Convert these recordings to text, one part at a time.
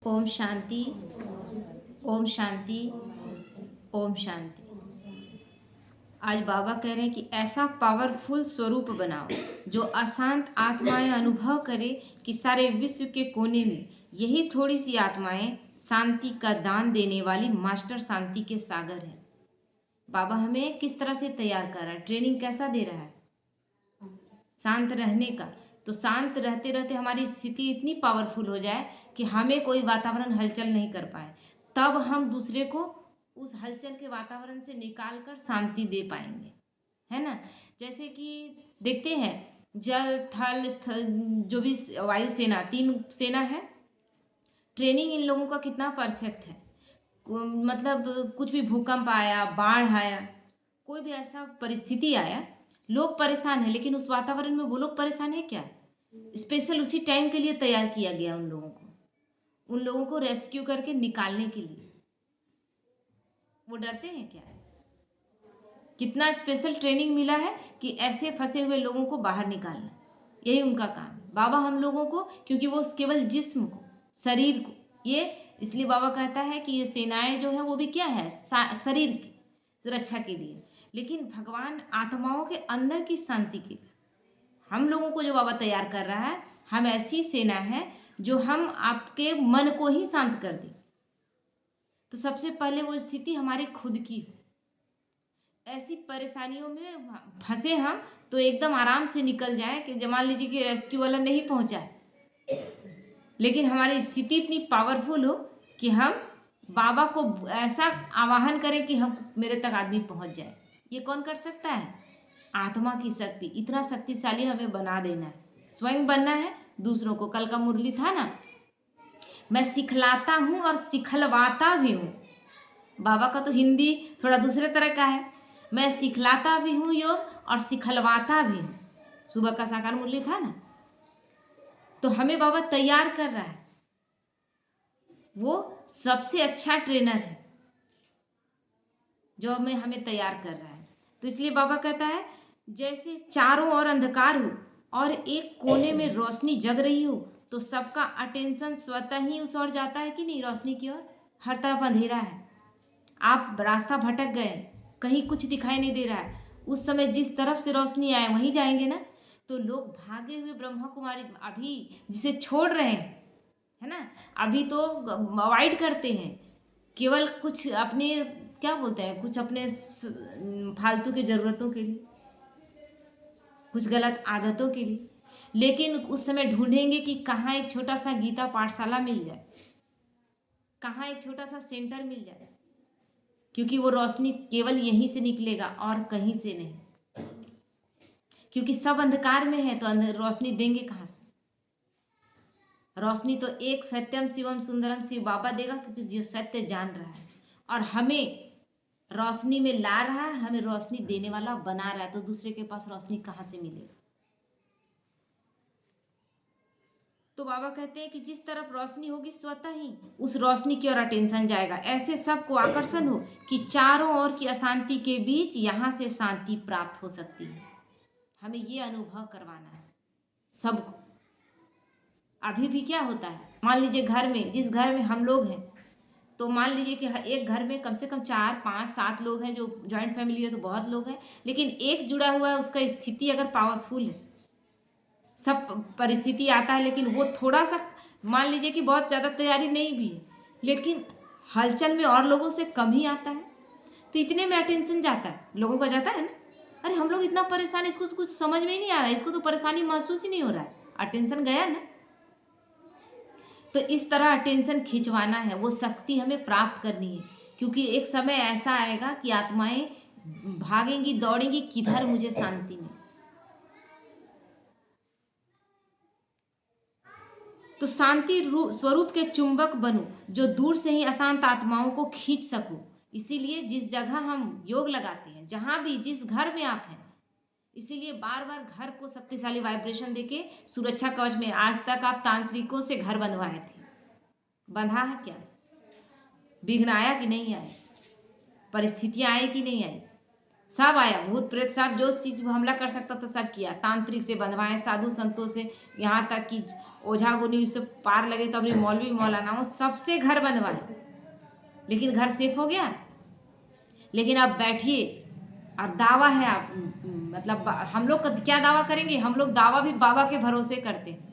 ओम शांति। ओम शांति। ओम शांति। आज बाबा कह रहे हैं कि ऐसा पावरफुल स्वरूप बनाओ जो अशांत आत्माएं अनुभव करे कि सारे विश्व के कोने में यही थोड़ी सी आत्माएं शांति का दान देने वाली मास्टर शांति के सागर हैं। बाबा हमें किस तरह से तैयार कर रहा है, ट्रेनिंग कैसा दे रहा है? शांत रहने का। तो शांत रहते रहते हमारी स्थिति इतनी पावरफुल हो जाए कि हमें कोई वातावरण हलचल नहीं कर पाए, तब हम दूसरे को उस हलचल के वातावरण से निकाल कर शांति दे पाएंगे, है ना। जैसे कि देखते हैं जल थल स्थल, जो भी वायु सेना, तीन सेना है, ट्रेनिंग इन लोगों का कितना परफेक्ट है। मतलब कुछ भी भूकंप आया, बाढ़ आया, कोई भी ऐसा परिस्थिति आया, लोग परेशान हैं, लेकिन उस वातावरण में वो लोग परेशान है क्या? स्पेशल उसी टाइम के लिए तैयार किया गया उन लोगों को रेस्क्यू करके निकालने के लिए। वो डरते हैं क्या? कितना स्पेशल ट्रेनिंग मिला है कि ऐसे फंसे हुए लोगों को बाहर निकालना, यही उनका काम है। बाबा हम लोगों को, क्योंकि वो केवल जिस्म को, शरीर को, ये इसलिए बाबा कहता है कि ये सेनाएं जो है वो भी क्या है, शरीर की सुरक्षा के लिए, लेकिन भगवान आत्माओं के अंदर की शांति के लिए हम लोगों को जो बाबा तैयार कर रहा है, हम ऐसी सेना है जो हम आपके मन को ही शांत कर दें। तो सबसे पहले वो स्थिति हमारी खुद की हो। ऐसी परेशानियों में फंसे हम तो एकदम आराम से निकल जाए कि मान लीजिए कि रेस्क्यू वाला नहीं पहुंचा है, लेकिन हमारी स्थिति इतनी पावरफुल हो कि हम बाबा को ऐसा आवाहन करें कि हम मेरे तक आदमी पहुंच जाए। ये कौन कर सकता है? आत्मा की शक्ति। इतना शक्तिशाली हमें बना देना है, स्वयं बनना है, दूसरों को। कल का मुरली था ना, मैं सिखलाता हूँ और सिखलवाता भी हूँ। बाबा का तो हिंदी थोड़ा दूसरे तरह का है। मैं सिखलाता भी हूँ योग और सिखलवाता भी हूँ। सुबह का साकार मुरली था ना, तो हमें बाबा तैयार कर रहा है। वो सबसे अच्छा ट्रेनर है जो हमें तैयार कर रहा है। तो इसलिए बाबा कहता है जैसे चारों ओर अंधकार हो और एक कोने में रोशनी जग रही हो, तो सबका अटेंशन स्वतः ही उस ओर जाता है कि नहीं, रोशनी की ओर। हर तरफ अंधेरा है, आप रास्ता भटक गए, कहीं कुछ दिखाई नहीं दे रहा है, उस समय जिस तरफ से रोशनी आए वहीं जाएंगे ना। तो लोग भागे हुए ब्रह्मा कुमारी अभी जिसे छोड़ रहे हैं, है ना, अभी तो अवॉइड करते हैं, केवल कुछ अपने क्या बोलते हैं, कुछ अपने फालतू के ज़रूरतों के लिए, कुछ गलत आदतों के लिए। लेकिन उस समय ढूंढेंगे कि कहाँ एक छोटा सा गीता पाठशाला मिल जाए, कहाँ एक छोटा सा सेंटर मिल जाए, क्योंकि वो रोशनी केवल यहीं से निकलेगा और कहीं से नहीं। क्योंकि सब अंधकार में है तो रोशनी देंगे कहाँ से? रोशनी तो एक सत्यम शिवम सुंदरम शिव बाबा देगा, क्योंकि जो सत्य जान रहा है और हमें रोशनी में ला रहा है, हमें रोशनी देने वाला बना रहा है, तो दूसरे के पास रोशनी कहाँ से मिलेगी? तो बाबा कहते हैं कि जिस तरफ रोशनी होगी स्वतः ही उस रोशनी की ओर अटेंशन जाएगा। ऐसे सबको आकर्षण हो कि चारों ओर की अशांति के बीच यहाँ से शांति प्राप्त हो सकती है। हमें ये अनुभव करवाना है सबको। अभी भी क्या होता है, मान लीजिए घर में, जिस घर में हम लोग हैं, तो मान लीजिए कि एक घर में कम से कम 4 5 7 लोग हैं, जो जॉइंट फैमिली है तो बहुत लोग हैं, लेकिन एक जुड़ा हुआ है, उसका स्थिति अगर पावरफुल है, सब परिस्थिति आता है, लेकिन वो थोड़ा सा मान लीजिए कि बहुत ज़्यादा तैयारी नहीं भी है, लेकिन हलचल में और लोगों से कम ही आता है, तो इतने में अटेंशन जाता है, लोगों का जाता है ना। अरे हम लोग इतना परेशान, इसको कुछ समझ में ही नहीं आ रहा है, इसको तो परेशानी महसूस ही नहीं हो रहा है, अटेंशन गया ना। तो इस तरह अटेंशन खिंचवाना है, वो शक्ति हमें प्राप्त करनी है, क्योंकि एक समय ऐसा आएगा कि आत्माएं भागेंगी, दौड़ेंगी, किधर मुझे शांति मिले। तो शांति स्वरूप के चुंबक बनूं, जो दूर से ही अशांत आत्माओं को खींच सकूं। इसीलिए जिस जगह हम योग लगाते हैं, जहां भी जिस घर में आप हैं, इसीलिए बार बार घर को शक्तिशाली वाइब्रेशन देके सुरक्षा कवच में, आज तक आप तांत्रिकों से घर बंधवाए थे, बंधा है क्या? विघ्न आया कि नहीं आया? परिस्थितियां आई कि नहीं आई? सब आया, भूत प्रेत सब जो चीज़ हमला कर सकता था सब किया, तांत्रिक से बंधवाए, साधु संतों से, यहाँ तक कि ओझा गुनी से पार लगे तो अभी मौलवी मौलाना वो सबसे घर बंधवाए, लेकिन घर सेफ हो गया। लेकिन अब बैठिए और दावा है आप मतलब हम लोग क्या दावा करेंगे, हम लोग दावा भी बाबा के भरोसे करते हैं।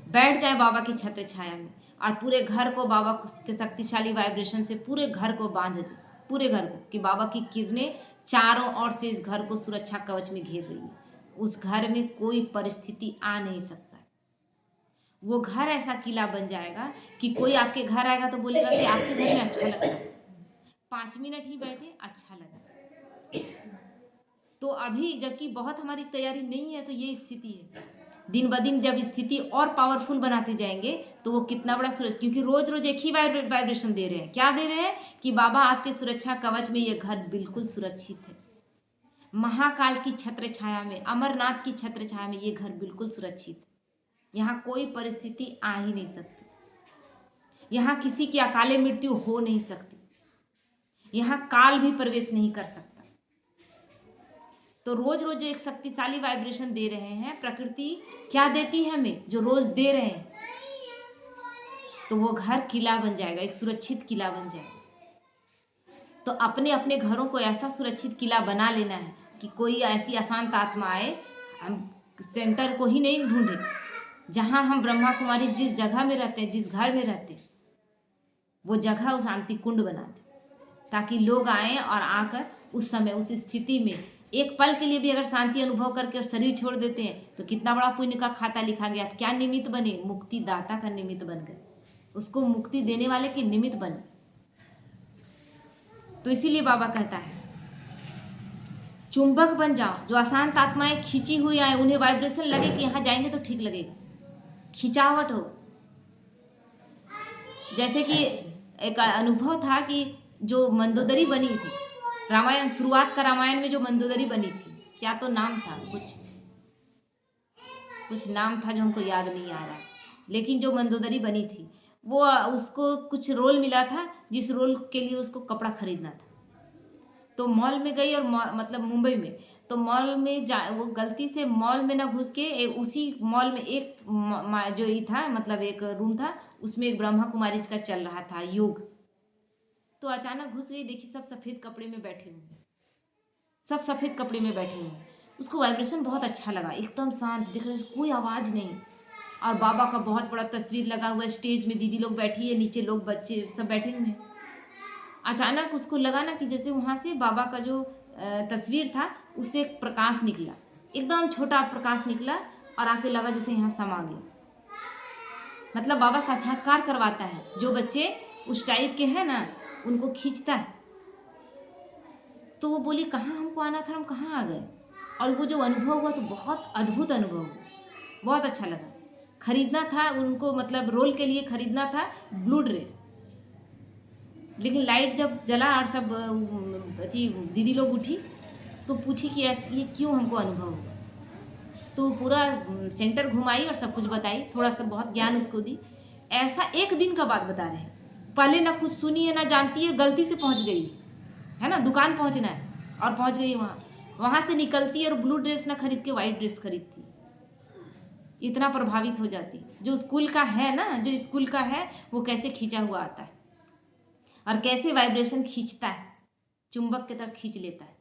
बैठ जाए बाबा की छत्र छाया में और पूरे घर को बाबा के शक्तिशाली वाइब्रेशन से पूरे घर को बांध दे, पूरे घर को, कि बाबा की किरणें चारों ओर से इस घर को सुरक्षा कवच में घेर रही है। उस घर में कोई परिस्थिति आ नहीं सकता। वो घर ऐसा किला बन जाएगा कि कोई आपके घर आएगा तो बोलेगा कि आपके घर में अच्छा लग रहा है, 5 मिनट ही बैठे अच्छा लगा। तो अभी जबकि बहुत हमारी तैयारी नहीं है, तो ये स्थिति है। दिन ब दिन जब स्थिति और पावरफुल बनाते जाएंगे तो वो कितना बड़ा सुरक्षा, क्योंकि रोज रोज एक ही वाइब्रेशन दे रहे हैं। क्या दे रहे हैं कि बाबा आपके सुरक्षा कवच में ये घर बिल्कुल सुरक्षित है। महाकाल की छत्र छाया में, अमरनाथ की छत्र छाया में ये घर बिल्कुल सुरक्षित है। यहाँ कोई परिस्थिति आ ही नहीं सकती, यहाँ किसी की अकाले मृत्यु हो नहीं सकती, यहाँ काल भी प्रवेश नहीं कर सकता। तो रोज रोज एक शक्तिशाली वाइब्रेशन दे रहे हैं। प्रकृति क्या देती है हमें, जो रोज दे रहे हैं, तो वो घर किला बन जाएगा, एक सुरक्षित किला बन जाएगा। तो अपने अपने घरों को ऐसा सुरक्षित किला बना लेना है कि कोई ऐसी अशांत आत्मा आए, हम सेंटर को ही नहीं ढूंढे। जहाँ हम ब्रह्मा कुमारी जिस जगह में रहते हैं, जिस घर में रहते हैं, वो जगह उस शांति कुंड बना दे, ताकि लोग आएँ और आकर उस समय उस स्थिति में एक पल के लिए भी अगर शांति अनुभव करके शरीर छोड़ देते हैं तो कितना बड़ा पुण्य का खाता लिखा गया। क्या निमित्त बने, मुक्ति दाता का निमित्त बन गए, उसको मुक्ति देने वाले के निमित्त बने। तो इसीलिए बाबा कहता है चुंबक बन जाओ। जो अशांत आत्माएं खींची हुई आए, उन्हें वाइब्रेशन लगे कि यहाँ जाएंगे तो ठीक लगेगा, खिंचावट हो। जैसे कि एक अनुभव था कि जो मंदोदरी बनी थी, रामायण शुरुआत का रामायण में जो मंदोदरी बनी थी, क्या तो नाम था, कुछ नाम था जो हमको याद नहीं आ रहा, लेकिन जो मंदोदरी बनी थी वो उसको कुछ रोल मिला था, जिस रोल के लिए उसको कपड़ा खरीदना था। तो मॉल में गई और मतलब मुंबई में, तो मॉल में वो गलती से मॉल में ना घुस के उसी मॉल में एक जो ये था, मतलब एक रूम था, उसमें एक ब्रह्मा कुमारी का चल रहा था योग। तो अचानक घुस गई, देखी सब सफ़ेद कपड़े में बैठे हुए, सब सफ़ेद कपड़े में बैठे हुए। उसको वाइब्रेशन बहुत अच्छा लगा, एकदम शांत दिख रहा है, कोई आवाज़ नहीं, और बाबा का बहुत बड़ा तस्वीर लगा हुआ है। स्टेज में दीदी लोग बैठी है, नीचे लोग बच्चे सब बैठे हुए हैं। अचानक उसको लगा ना कि जैसे वहाँ से बाबा का जो तस्वीर था उससे एक प्रकाश निकला, एकदम छोटा प्रकाश निकला और आके लगा जैसे यहाँ समा गया। मतलब बाबा साक्षात्कार करवाता है, जो बच्चे उस टाइप के हैं ना उनको खींचता है। तो वो बोली कहाँ हमको आना था, हम कहाँ आ गए। और वो जो अनुभव हुआ तो बहुत अद्भुत अनुभव हुआ, बहुत अच्छा लगा। खरीदना था उनको, मतलब रोल के लिए खरीदना था ब्लू ड्रेस, लेकिन लाइट जब जला और सब थी दीदी लोग उठी तो पूछी कि ऐसे ये क्यों हमको अनुभव हुआ। तो पूरा सेंटर घुमाई और सब कुछ बताई, थोड़ा सा बहुत ज्ञान उसको दी। ऐसा एक दिन का बात बता रहे हैं, पहले ना कुछ सुनी है ना जानती है, गलती से पहुंच गई है ना, दुकान पहुंचना है और पहुंच गई वहाँ से निकलती है और ब्लू ड्रेस ना खरीद के वाइट ड्रेस खरीदती, इतना प्रभावित हो जाती। जो स्कूल का है ना, जो स्कूल का है वो कैसे खींचा हुआ आता है और कैसे वाइब्रेशन खींचता है, चुंबक की तरफ खींच लेता है।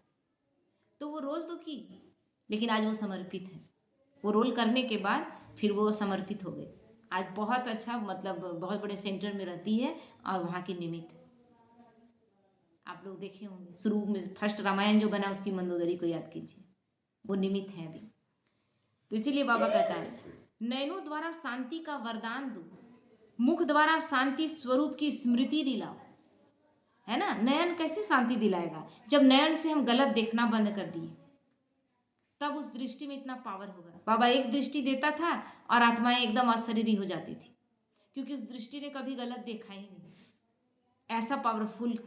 तो वो रोल तो की, लेकिन आज वो समर्पित है। वो रोल करने के बाद फिर वो समर्पित हो गए। आज बहुत अच्छा, मतलब बहुत बड़े सेंटर में रहती है और वहाँ की निमित्त आप लोग देखे होंगे। शुरू में फर्स्ट रामायण जो बना उसकी मंदोदरी को याद कीजिए, वो निमित्त है अभी। तो इसीलिए बाबा कहता है नयनों द्वारा शांति का वरदान दो, मुख द्वारा शांति स्वरूप की स्मृति दिलाओ। है ना, नयन कैसे शांति दिलाएगा, जब नयन से हम गलत देखना बंद कर दिए, तब उस दृष्टि में इतना पावर होगा। बाबा एक दृष्टि देता था और आत्माएं एकदम अशरीरी हो जाती थी, क्योंकि उस दृष्टि ने कभी गलत देखा ही नहीं। ऐसा पावरफुल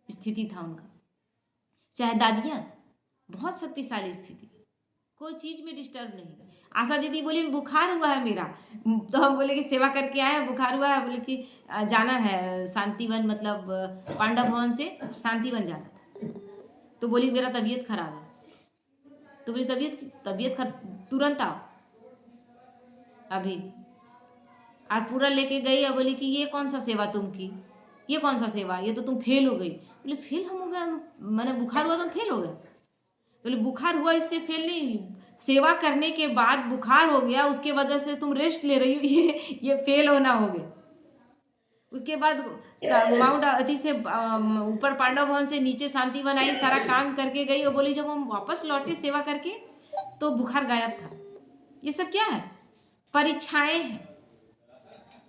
स्थिति था उनका। चाहे दादियाँ, बहुत शक्तिशाली स्थिति, कोई चीज़ में डिस्टर्ब नहीं। आशा दीदी बोली बुखार हुआ है मेरा, तो हम बोले कि सेवा करके आए हैं, बुखार हुआ है, बोले कि जाना है शांतिवन, मतलब पांडव भवन से शांतिवन जाना था। तो बोली मेरा तबीयत खराब है। तो बोली तबीयत तुरंत आओ अभी। और पूरा लेके गई और बोली कि ये कौन सा सेवा तुम की, ये कौन सा सेवा, ये तो तुम फेल हो गई। बोले फेल हम हो गए, मैंने बुखार हुआ तो हम फेल हो गए। बोले बुखार हुआ इससे फेल नहीं हुई, सेवा करने के बाद बुखार हो गया उसके वजह से तुम रेस्ट ले रही हो, ये फेल होना हो गया। उसके बाद माउंट अति से ऊपर पांडव भवन से नीचे शांति वन आई, सारा काम करके गई और बोली जब हम वापस लौटे सेवा करके तो बुखार गायब था। ये सब क्या है? परीक्षाएं हैं,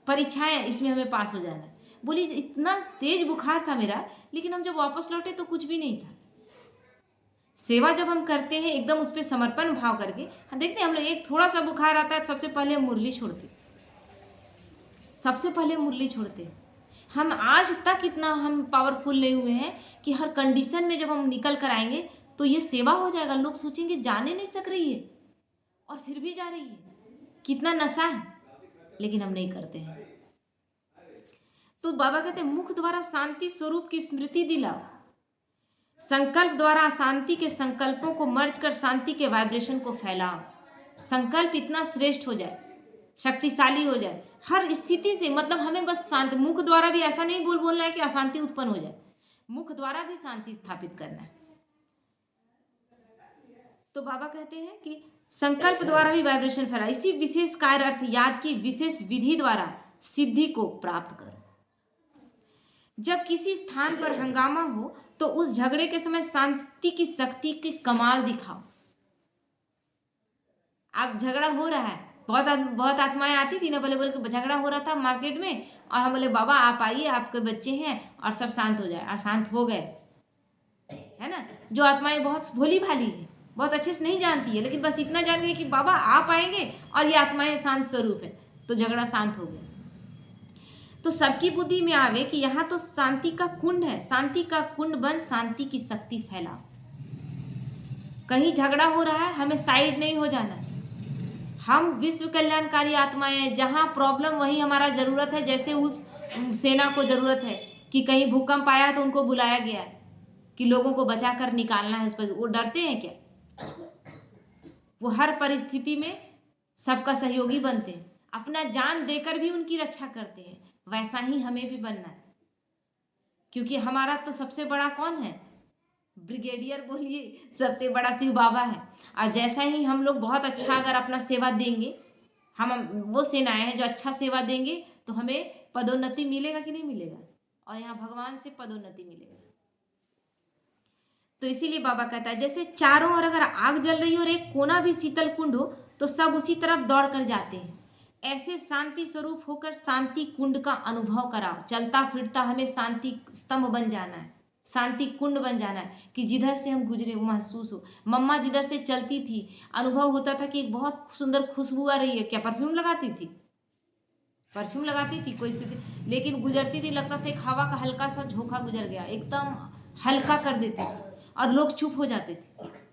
परीक्षाएं, इसमें हमें पास हो जाना है। बोली इतना तेज बुखार था मेरा, लेकिन हम जब वापस लौटे तो कुछ भी नहीं था। सेवा जब हम करते हैं एकदम उस पर समर्पण भाव करके, हम देखते हैं हम लोग एक थोड़ा सा बुखार आता है सबसे पहले मुरली छोड़ते, सबसे पहले मुरली छोड़ते। हम आज तक इतना हम पावरफुल नहीं हुए हैं कि हर कंडीशन में जब हम निकल कर आएंगे तो ये सेवा हो जाएगा। लोग सोचेंगे जाने नहीं सक रही है और फिर भी जा रही है, कितना नशा है, लेकिन हम नहीं करते हैं। तो बाबा कहते हैं मुख द्वारा शांति स्वरूप की स्मृति दिलाओ, संकल्प द्वारा शांति के संकल्पों को मर्ज कर शांति के वाइब्रेशन को फैलाओ। संकल्प इतना श्रेष्ठ हो जाए, शक्तिशाली हो जाए हर स्थिति से। मतलब हमें बस शांति, मुख द्वारा भी ऐसा नहीं बोलना है कि अशांति उत्पन्न हो जाए, मुख द्वारा भी शांति स्थापित करना है। तो बाबा कहते हैं कि संकल्प द्वारा भी वाइब्रेशन फैला, इसी विशेष कार्य अर्थ याद की विशेष विधि द्वारा सिद्धि को प्राप्त करो। जब किसी स्थान पर हंगामा हो तो उस झगड़े के समय शांति की शक्ति के कमाल दिखाओ। अब झगड़ा हो रहा है, बहुत आत्माएं आती थी ना, बोले झगड़ा हो रहा था मार्केट में, और हम बोले बाबा आप आइए, आपके बच्चे हैं, और सब शांत हो जाए, और शांत हो गए, है ना। जो आत्माएं बहुत भोली भाली है, बहुत अच्छे से नहीं जानती है, लेकिन बस इतना जान गई कि बाबा आप आएंगे और ये आत्माएं शांत स्वरूप है, तो झगड़ा शांत हो गया। तो सबकी बुद्धि में आवे कि यहाँ तो शांति का कुंड है, शांति का कुंड बन शांति की शक्ति फैला। कहीं झगड़ा हो रहा है, हमें साइड नहीं हो जाना है। हम विश्व कल्याणकारी आत्माएं हैं, जहाँ प्रॉब्लम वहीं हमारा जरूरत है। जैसे उस सेना को जरूरत है कि कहीं भूकंप आया तो उनको बुलाया गया है कि लोगों को बचा कर निकालना है उस पर। वो डरते हैं क्या? वो हर परिस्थिति में सबका सहयोगी बनते हैं, अपना जान देकर भी उनकी रक्षा करते हैं। वैसा ही हमें भी बनना है, क्योंकि हमारा तो सबसे बड़ा कौन है? ब्रिगेडियर बोलिए, सबसे बड़ा शिव बाबा है। और जैसा ही हम लोग बहुत अच्छा अगर अपना सेवा देंगे, हम वो सेनाएं हैं जो अच्छा सेवा देंगे, तो हमें पदोन्नति मिलेगा कि नहीं मिलेगा? और यहाँ भगवान से पदोन्नति मिलेगा। तो इसीलिए बाबा कहता है जैसे चारों ओर अगर आग जल रही हो और एक कोना भी शीतल कुंड हो तो सब उसी तरफ दौड़ कर जाते हैं। ऐसे शांति स्वरूप होकर शांति कुंड का अनुभव कराओ। चलता फिरता हमें शांति स्तंभ बन जाना है, शांति कुंड बन जाना है कि जिधर से हम गुजरे वो महसूस हो। मम्मा जिधर से चलती थी अनुभव होता था कि एक बहुत सुंदर खुशबू आ रही है। क्या परफ्यूम लगाती थी? परफ्यूम लगाती थी कोई स्थिति, लेकिन गुजरती थी लगता था एक हवा का हल्का सा झोंका गुजर गया, एकदम हल्का कर देते थे और लोग चुप हो जाते थे।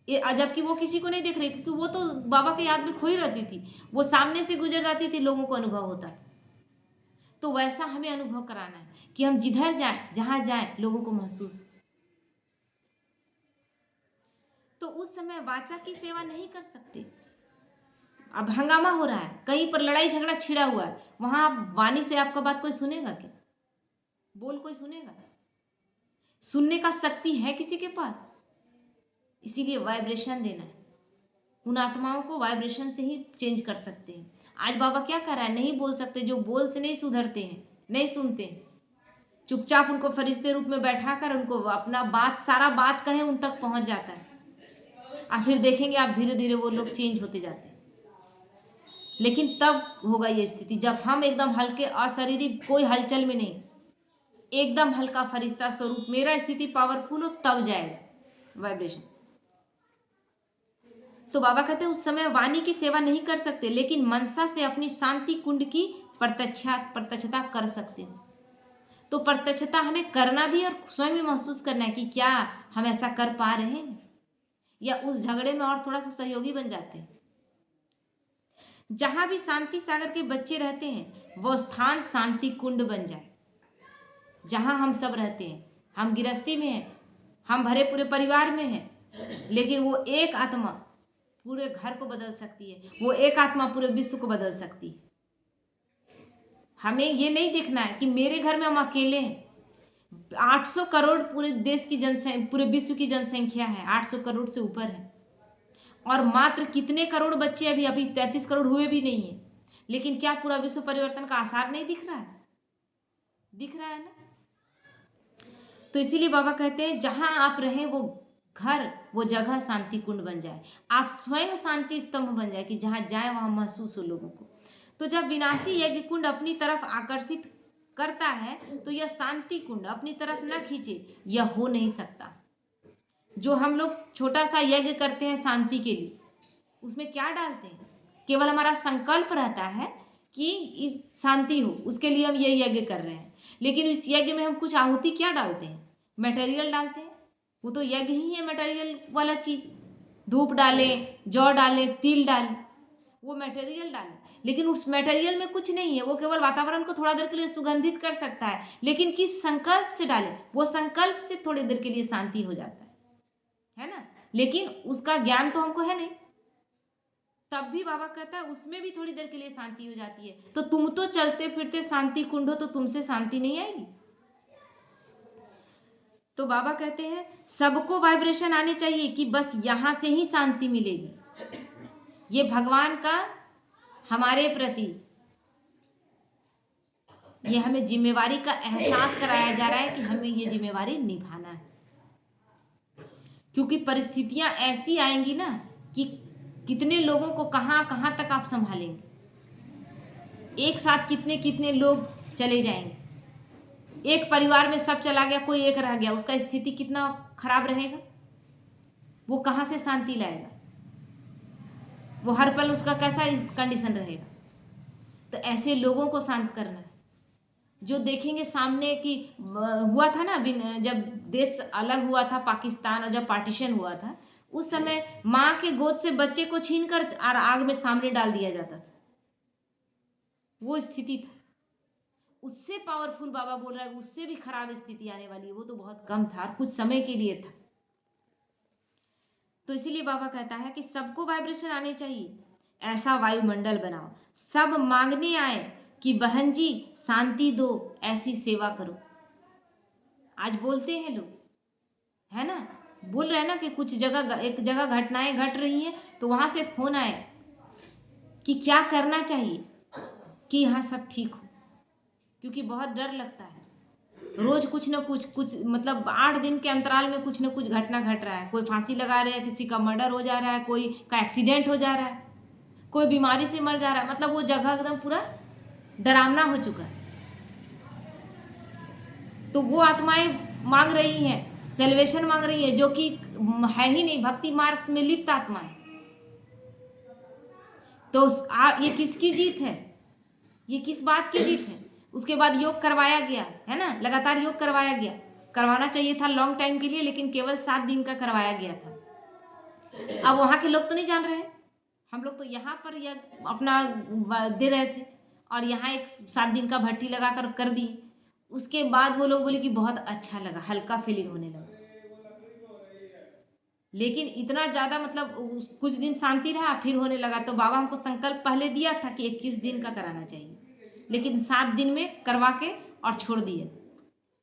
जबकि वो किसी को नहीं देख रही, क्योंकि वो तो बाबा के याद में खोई रहती थी। वो सामने से गुजर जाती थी, लोगों को अनुभव होता। तो वैसा हमें अनुभव कराना है कि हम जिधर जाएं, जहां जाएं, लोगों को महसूस। तो उस समय वाचा की सेवा नहीं कर सकते। अब हंगामा हो रहा है, कहीं पर लड़ाई झगड़ा छिड़ा हुआ है, वहां वाणी से आपका बात कोई सुनेगा क्या? बोल कोई सुनेगा? सुनने का शक्ति है किसी के पास? इसीलिए वाइब्रेशन देना है। उन आत्माओं को वाइब्रेशन से ही चेंज कर सकते हैं। आज बाबा क्या कर रहा है? नहीं बोल सकते, जो बोल से नहीं सुधरते हैं, नहीं सुनते हैं, चुपचाप उनको फरिश्ते रूप में बैठा कर उनको अपना बात, सारा बात कहें उन तक पहुंच जाता है। और फिर देखेंगे आप धीरे धीरे वो लोग चेंज होते जाते हैं। लेकिन तब होगा ये स्थिति जब हम एकदम हल्के, अशरीरिक, कोई हलचल में नहीं, एकदम हल्का फरिश्ता स्वरूप, मेरा स्थिति पावरफुल हो, तब जाएगा वाइब्रेशन। तो बाबा कहते हैं उस समय वाणी की सेवा नहीं कर सकते, लेकिन मनसा से अपनी शांति कुंड की प्रत्यक्षता कर सकते हो। तो प्रत्यक्षता हमें करना भी और स्वयं भी महसूस करना है कि क्या हम ऐसा कर पा रहे हैं, या उस झगड़े में और थोड़ा सा सहयोगी बन जाते हैं। जहां भी शांति सागर के बच्चे रहते हैं वो स्थान शांति कुंड बन जाए। जहां हम सब रहते हैं, हम गृहस्थी में हैं, हम भरे पूरे परिवार में हैं, लेकिन वो एक आत्मा पूरे घर को बदल सकती है, वो एक आत्मा पूरे विश्व को बदल सकती है। हमें ये नहीं देखना है कि मेरे घर में हम अकेले हैं। 800 करोड़ पूरे देश की जनसंख्या, पूरे विश्व की जनसंख्या है, 800 करोड़ से ऊपर है, और मात्र कितने करोड़ बच्चे अभी अभी 33 करोड़ हुए भी नहीं है, लेकिन क्या पूरा विश्व परिवर्तन का आसार नहीं दिख रहा है? दिख रहा है ना। तो इसीलिए बाबा कहते हैं जहां आप रहें वो घर, वो जगह शांति कुंड बन जाए, आप स्वयं शांति स्तंभ बन जाए कि जहां जाए वहां महसूस हो लोगों को। तो जब विनाशी यज्ञ कुंड अपनी तरफ आकर्षित करता है तो यह शांति कुंड अपनी तरफ न खींचे, यह हो नहीं सकता। जो हम लोग छोटा सा यज्ञ करते हैं शांति के लिए, उसमें क्या डालते हैं? केवल हमारा संकल्प रहता है कि शांति हो, उसके लिए हम ये यज्ञ कर रहे हैं, लेकिन इस यज्ञ में हम कुछ आहुति क्या डालते हैं? मटेरियल डालते हैं। वो तो यज्ञ ही है मटेरियल वाला चीज। धूप डालें, जौ डालें, तिल डालें, वो मटेरियल डालें, लेकिन उस मटेरियल में कुछ नहीं है। वो केवल वातावरण को थोड़ा देर के लिए सुगंधित कर सकता है, लेकिन किस संकल्प से डालें? वो संकल्प से थोड़ी देर के लिए शांति हो जाता है ना, लेकिन उसका ज्ञान तो हमको है नहीं। तब भी बाबा कहता है उसमें भी थोड़ी देर के लिए शांति हो जाती है। तो तुम तो चलते फिरते शांति कुंड हो, तो तुमसे शांति नहीं आएगी। तो बाबा कहते हैं सबको वाइब्रेशन आने चाहिए कि बस यहां से ही शांति मिलेगी। ये भगवान का हमारे प्रति, ये हमें जिम्मेवारी का एहसास कराया जा रहा है कि हमें ये जिम्मेवारी निभाना है, क्योंकि परिस्थितियां ऐसी आएंगी ना कि कितने लोगों को कहां कहां तक आप संभालेंगे। एक साथ कितने कितने लोग चले जाएंगे। एक परिवार में सब चला गया, कोई एक रह गया, उसका स्थिति कितना खराब रहेगा। वो कहां से शांति लाएगा? वो हर पल उसका कैसा कंडीशन रहेगा। तो ऐसे लोगों को शांत करना है, जो देखेंगे सामने कि हुआ था ना, जब देश अलग हुआ था पाकिस्तान, और जब पार्टीशन हुआ था, उस समय माँ के गोद से बच्चे को छीनकर आग में सामने डाल दिया जाता था। वो स्थिति था। उससे पावरफुल बाबा बोल रहा है उससे भी खराब स्थिति आने वाली है। वो तो बहुत कम था और कुछ समय के लिए था। तो इसीलिए बाबा कहता है कि सबको वाइब्रेशन आने चाहिए, ऐसा वायुमंडल बनाओ, सब मांगने आए कि बहन जी शांति दो, ऐसी सेवा करो। आज बोलते हैं लोग, है ना, बोल रहे हैं ना कि कुछ जगह, एक जगह घटनाएं घट रही हैं तो वहां से फोन आए कि क्या करना चाहिए कि यहाँ सब ठीक हो, क्योंकि बहुत डर लगता है। रोज कुछ न कुछ मतलब 8 दिन के अंतराल में कुछ न कुछ घटना घट रहा है। कोई फांसी लगा रहे हैं, किसी का मर्डर हो जा रहा है, कोई का एक्सीडेंट हो जा रहा है, कोई बीमारी से मर जा रहा है। मतलब वो जगह एकदम पूरा डरावना हो चुका है। तो वो आत्माएं मांग रही हैं, सेल्वेशन मांग रही है, जो कि है ही नहीं, भक्ति मार्ग में लिप्त आत्माएं। तो ये किसकी जीत है? ये किस बात की जीत है? उसके बाद योग करवाया गया है ना, लगातार योग करवाया गया। करवाना चाहिए था लॉन्ग टाइम के लिए, लेकिन केवल 7 दिन का करवाया गया था। अब वहां के लोग तो नहीं जान रहे हैं। हम लोग तो यहाँ पर यह अपना दे रहे थे, और यहाँ एक 7 दिन का भट्टी लगा कर दी। उसके बाद वो लोग बोले कि बहुत अच्छा लगा, हल्का फीलिंग होने लगा। लेकिन इतना ज़्यादा मतलब कुछ दिन शांति रहा, फिर होने लगा। तो बाबा हमको संकल्प पहले दिया था कि 21 दिन का कराना चाहिए, लेकिन 7 दिन में करवा के और छोड़ दिए।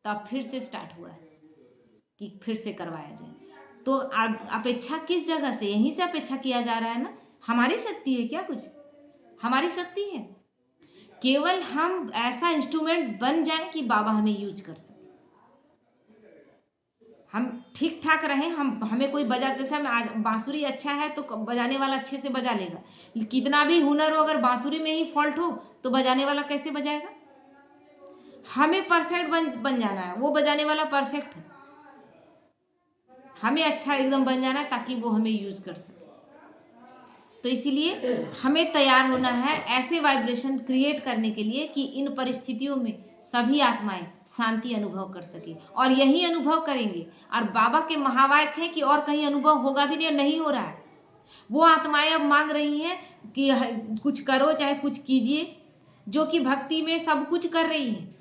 तो अब फिर से स्टार्ट हुआ है कि फिर से करवाया जाए। तो अपेक्षा किस जगह से? यहीं से अपेक्षा किया जा रहा है ना। हमारी शक्ति है क्या? कुछ हमारी शक्ति है? केवल हम ऐसा इंस्ट्रूमेंट बन जाए कि बाबा हमें यूज कर सके। हम ठीक ठाक रहें, हमें कोई बजा, जैसे हम आज बांसुरी अच्छा है तो बजाने वाला अच्छे से बजा लेगा। कितना भी हुनर हो, अगर बांसुरी में ही फॉल्ट हो तो बजाने वाला कैसे बजाएगा? हमें परफेक्ट बन जाना है, वो बजाने वाला परफेक्ट है। हमें अच्छा एकदम बन जाना है ताकि वो हमें यूज कर सके। तो इसीलिए हमें तैयार होना है ऐसे वाइब्रेशन क्रिएट करने के लिए कि इन परिस्थितियों में सभी आत्माएं शांति अनुभव कर सके, और यही अनुभव करेंगे। और बाबा के महावाक्य है कि और कहीं अनुभव होगा भी नहीं हो रहा है। वो आत्माएं अब मांग रही हैं कि कुछ करो, चाहे कुछ कीजिए, जो कि भक्ति में सब कुछ कर रही हैं,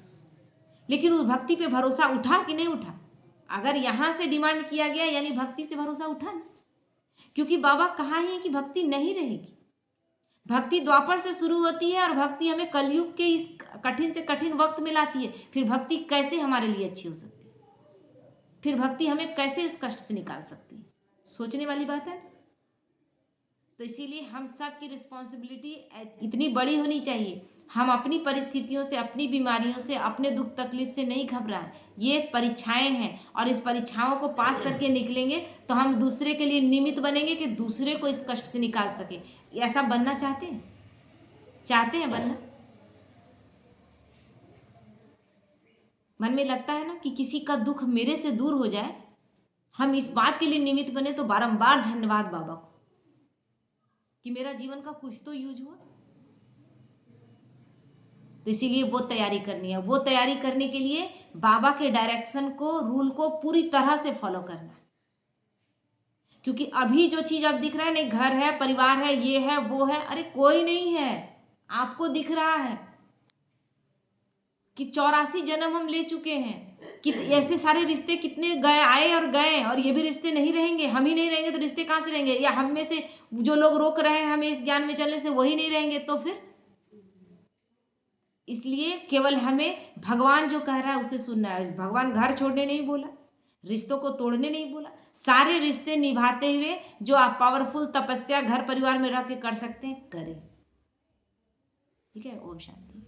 लेकिन उस भक्ति पे भरोसा उठा कि नहीं उठा? अगर यहाँ से डिमांड किया गया यानी भक्ति से भरोसा उठा नहीं, क्योंकि बाबा कहा ही है कि भक्ति नहीं रहेगी। भक्ति द्वापर से शुरू होती है और भक्ति हमें कलयुग के इस कठिन से कठिन वक्त में लाती है। फिर भक्ति कैसे हमारे लिए अच्छी हो सकती है? फिर भक्ति हमें कैसे इस कष्ट से निकाल सकती है? सोचने वाली बात है। तो इसीलिए हम सब की रिस्पॉन्सिबिलिटी इतनी बड़ी होनी चाहिए। हम अपनी परिस्थितियों से, अपनी बीमारियों से, अपने दुख तकलीफ से नहीं घबराएं। ये परीक्षाएं हैं और इस परीक्षाओं को पास करके निकलेंगे तो हम दूसरे के लिए निमित्त बनेंगे कि दूसरे को इस कष्ट से निकाल सके। ऐसा बनना चाहते हैं? चाहते हैं बनना? मन में लगता है ना कि किसी का दुख मेरे से दूर हो जाए, हम इस बात के लिए निमित्त बने तो बारंबार धन्यवाद बाबा को कि मेरा जीवन का कुछ तो यूज हुआ। तो इसीलिए वो तैयारी करनी है। वो तैयारी करने के लिए बाबा के डायरेक्शन को, रूल को पूरी तरह से फॉलो करना है। क्योंकि अभी जो चीज अब दिख रहा है, नहीं घर है, परिवार है, ये है, वो है, अरे कोई नहीं है। आपको दिख रहा है कि 84 जन्म हम ले चुके हैं, कि ऐसे सारे रिश्ते कितने गए, आए और गए, और ये भी रिश्ते नहीं रहेंगे। हम ही नहीं रहेंगे तो रिश्ते कहाँ से रहेंगे? या हम में से जो लोग रोक रहे हैं हमें इस ज्ञान में चलने से, वही नहीं रहेंगे तो फिर? इसलिए केवल हमें भगवान जो कह रहा है उसे सुनना है। भगवान घर छोड़ने नहीं बोला, रिश्तों को तोड़ने नहीं बोला, सारे रिश्ते निभाते हुए जो आप पावरफुल तपस्या घर परिवार में रह के कर सकते हैं, करें। ठीक है। ओम शांति।